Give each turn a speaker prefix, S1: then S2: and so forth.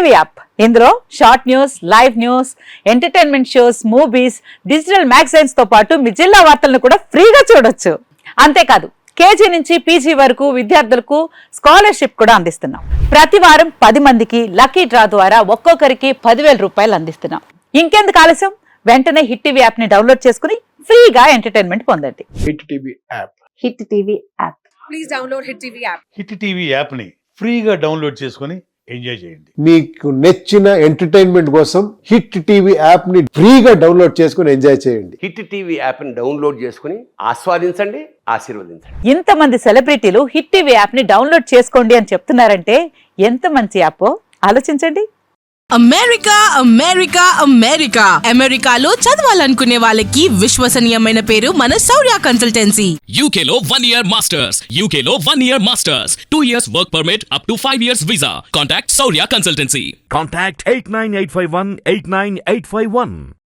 S1: TV app. ఇందులో short news, live news, entertainment shows, movies, digital magazines తో పాటు మీ జిల్లా వార్తలను కూడా ఫ్రీగా చూడొచ్చు. అంతేకాదు కేజీ నుంచి పీజీ వరకు విద్యార్థులకు స్కాలర్షిప్ కూడా అందిస్తున్నాం. ప్రతి వారం 10 మందికి లక్కీ డ్రా ద్వారా ఒక్కొక్కరికి 10,000 రూపాయలు అందిస్తున్నాం. ఇంకెందుకు ఆలస్యం, వెంటనే హిట్ టీవీ యాప్ ని డౌన్లోడ్ చేసుకుని ఫ్రీగా ఎంటర్టైన్మెంట్ పొందండి.
S2: Hit TV app.
S1: Hit TV app.
S3: Please download hit TV app.
S4: Hit TV app ని ఫ్రీగా డౌన్లోడ్ చేసుకుని ఎంజాయ్ చేయండి.
S2: మీకు నచ్చిన ఎంటర్టైన్మెంట్ కోసం హిట్ టీవీ యాప్ ని ఫ్రీగా డౌన్లోడ్ చేసుకుని ఎంజాయ్ చేయండి.
S5: హిట్ టీవీ యాప్ ని డౌన్లోడ్ చేసుకుని ఆస్వాదించండి, ఆశీర్వదించండి.
S1: ఇంతమంది సెలబ్రిటీలు హిట్ టీవీ యాప్ ని డౌన్లోడ్ చేసుకోండి అని చెప్తున్నారంటే ఎంత మంచి యాప్ ఆలోచించండి.
S6: అమెరికా అమెరికా అమెరికా అమెరికాలో చదవాలనుకునే వాళ్ళకి విశ్వసనీయమైన పేరు మన శౌర్య కన్సల్టెన్సీ.
S7: UK లో 1 year masters. UK లో 1 year masters. 2 years work permit up to 5 years visa. Contact Saurya Consultancy.
S8: Contact 89851 89851.